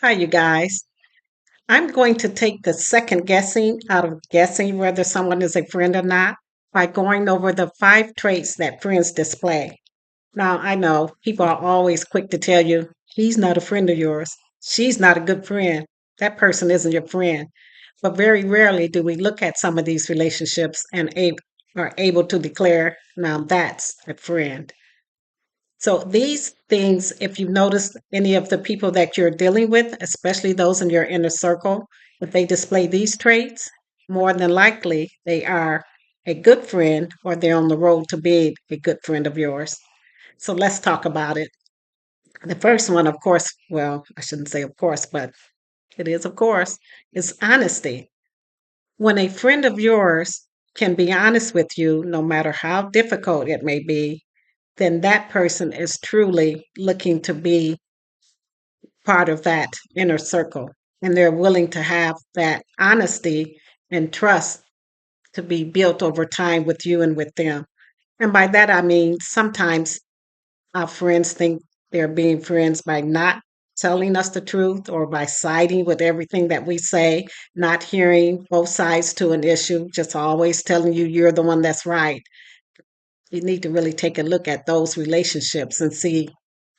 Hi, you guys. I'm going to take the second guessing out of guessing whether someone is a friend or not by going over the five traits that friends display. Now, I know people are always quick to tell you, he's not a friend of yours. She's not a good friend. That person isn't your friend. But very rarely do we look at some of these relationships and are able to declare, now that's a friend. So these things, if you notice any of the people that you're dealing with, especially those in your inner circle, if they display these traits, more than likely they are a good friend or they're on the road to being a good friend of yours. So let's talk about it. The first one, of course, well, I shouldn't say of course, but it is of course, is honesty. When a friend of yours can be honest with you, no matter how difficult it may be, then that person is truly looking to be part of that inner circle. And they're willing to have that honesty and trust to be built over time with you and with them. And by that, I mean sometimes our friends think they're being friends by not telling us the truth or by siding with everything that we say, not hearing both sides to an issue, just always telling you you're the one that's right. You need to really take a look at those relationships and see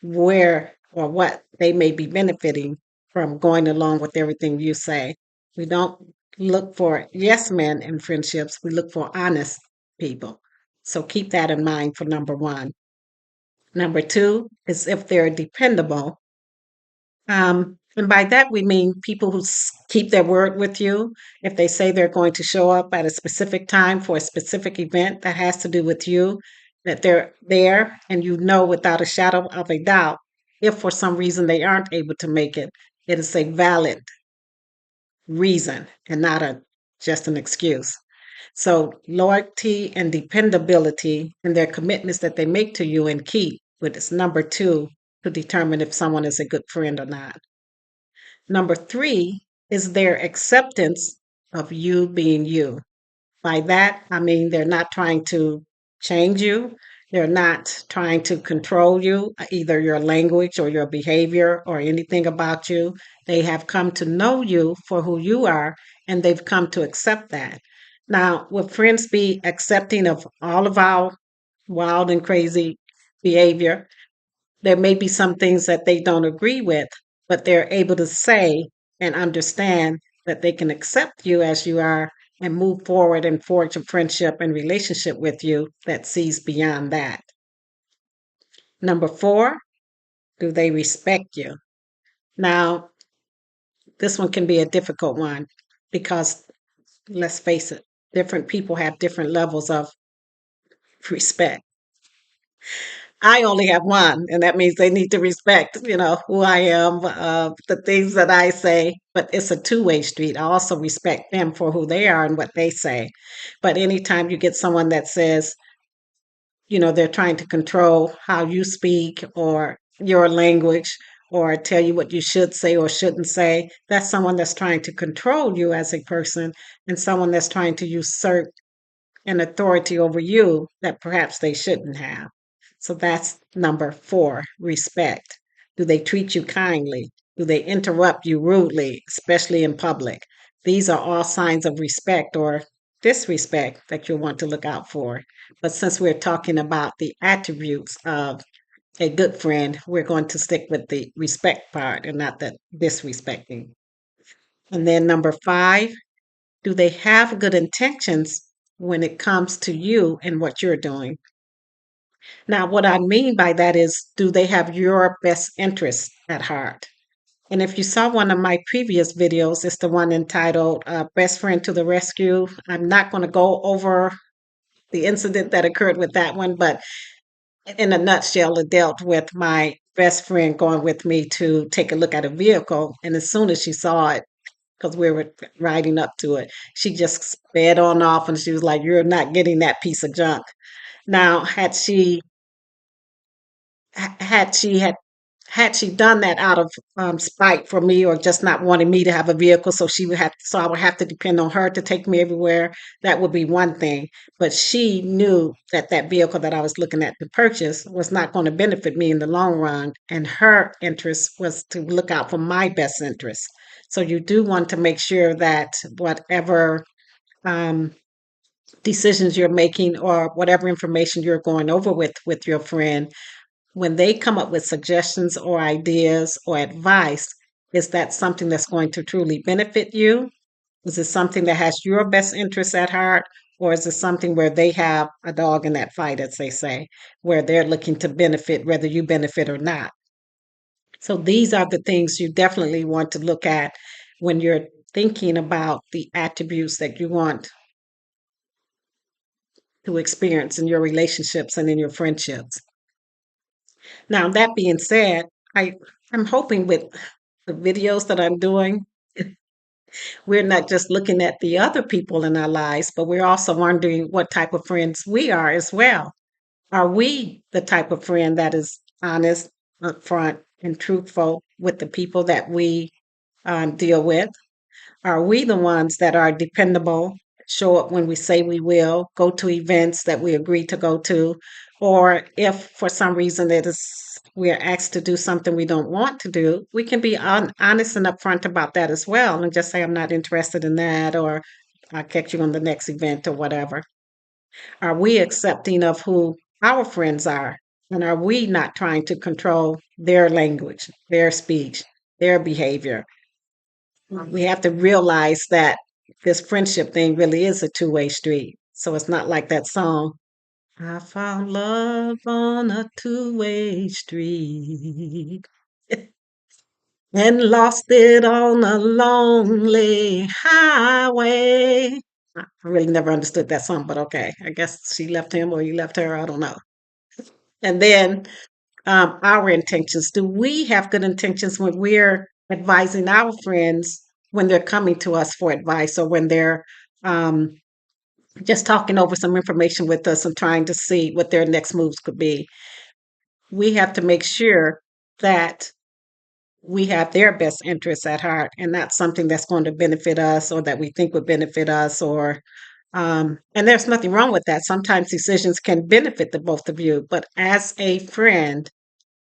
where or what they may be benefiting from going along with everything you say. We don't look for yes men in friendships, we look for honest people. So keep that in mind for number one. Number two is if they're dependable. And by that, we mean people who keep their word with you. If they say they're going to show up at a specific time for a specific event that has to do with you, that they're there and you know without a shadow of a doubt, if for some reason they aren't able to make it, it is a valid reason and not a just an excuse. So loyalty and dependability and their commitments that they make to you and keep, but it's number two to determine if someone is a good friend or not. Number three is their acceptance of you being you. By that, I mean they're not trying to change you. They're not trying to control you, either your language or your behavior or anything about you. They have come to know you for who you are and they've come to accept that. Now, will friends be accepting of all of our wild and crazy behavior? There may be some things that they don't agree with, but they're able to say and understand that they can accept you as you are and move forward and forge a friendship and relationship with you that sees beyond that. Number four, do they respect you? Now, this one can be a difficult one because let's face it, different people have different levels of respect. I only have one, and that means they need to respect, who I am, the things that I say. But it's a two-way street. I also respect them for who they are and what they say. But anytime you get someone that says, they're trying to control how you speak or your language or tell you what you should say or shouldn't say, that's someone that's trying to control you as a person and someone that's trying to usurp an authority over you that perhaps they shouldn't have. So that's number four, respect. Do they treat you kindly? Do they interrupt you rudely, especially in public? These are all signs of respect or disrespect that you'll want to look out for. But since we're talking about the attributes of a good friend, we're going to stick with the respect part and not the disrespecting. And then number five, do they have good intentions when it comes to you and what you're doing? Now, what I mean by that is, do they have your best interests at heart? And if you saw one of my previous videos, it's the one entitled Best Friend to the Rescue. I'm not going to go over the incident that occurred with that one, but in a nutshell, it dealt with my best friend going with me to take a look at a vehicle. And as soon as she saw it, because we were riding up to it, she just sped on off and she was like, "You're not getting that piece of junk." Now, had she had had she done that out of spite for me or just not wanting me to have a vehicle, so I would have to depend on her to take me everywhere, that would be one thing. But she knew that that vehicle that I was looking at to purchase was not going to benefit me in the long run, and her interest was to look out for my best interest. So you do want to make sure that whatever um, decisions you're making or whatever information you're going over with your friend, when they come up with suggestions or ideas or advice, is that something that's going to truly benefit you? Is it something that has your best interests at heart? Or is it something where they have a dog in that fight, as they say, where they're looking to benefit whether you benefit or not? So these are the things you definitely want to look at when you're thinking about the attributes that you want to experience in your relationships and in your friendships. Now, that being said, I, I'm hoping with the videos that I'm doing, we're not just looking at the other people in our lives, but we're also wondering what type of friends we are as well. Are we the type of friend that is honest, upfront, and truthful with the people that we deal with? Are we the ones that are dependable, show up when we say we will, go to events that we agree to go to? Or if for some reason we are asked to do something we don't want to do, we can be honest and upfront about that as well and just say, I'm not interested in that, or I'll catch you on the next event or whatever. Are we accepting of who our friends are? And are we not trying to control their language, their speech, their behavior? We have to realize that this friendship thing really is a two-way street. So it's not like that song, I found love on a two-way street and lost it on a lonely highway. I really never understood that song, but okay. I guess she left him or he left her. I don't know. And then our intentions. Do we have good intentions when we're advising our friends when they're coming to us for advice or when they're um, just talking over some information with us and trying to see what their next moves could be? We have to make sure that we have their best interests at heart and not something that's going to benefit us or that we think would benefit us or and there's nothing wrong with that. Sometimes decisions can benefit the both of you, but as a friend,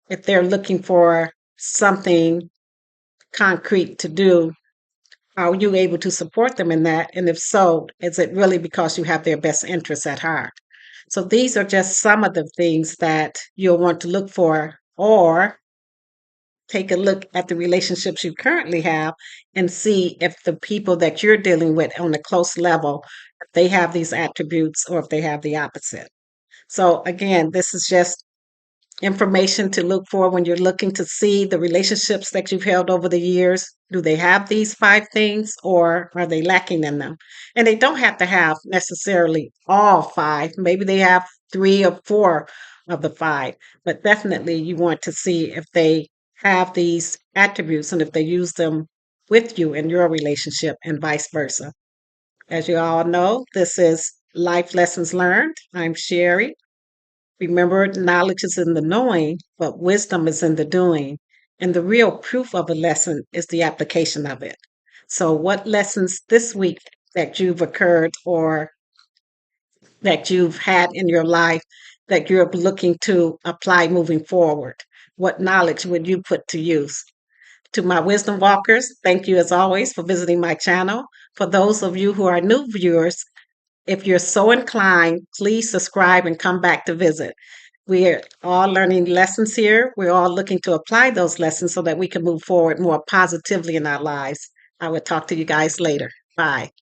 if they're looking for something concrete to do, are you able to support them in that? And if so, is it really because you have their best interests at heart? So these are just some of the things that you'll want to look for, or take a look at the relationships you currently have and see if the people that you're dealing with on a close level, if they have these attributes or if they have the opposite. So again, this is just information to look for when you're looking to see the relationships that you've held over the years. Do they have these five things or are they lacking in them? And they don't have to have necessarily all five. Maybe they have three or four of the five, but definitely you want to see if they have these attributes and if they use them with you in your relationship and vice versa. As you all know, this is Life Lessons Learned. I'm Sherry. Remember, knowledge is in the knowing, but wisdom is in the doing. And the real proof of a lesson is the application of it. So, what lessons this week that you've occurred or that you've had in your life that you're looking to apply moving forward? What knowledge would you put to use? To my wisdom walkers, thank you as always for visiting my channel. For those of you who are new viewers, if you're so inclined, please subscribe and come back to visit. We're all learning lessons here. We're all looking to apply those lessons so that we can move forward more positively in our lives. I will talk to you guys later. Bye.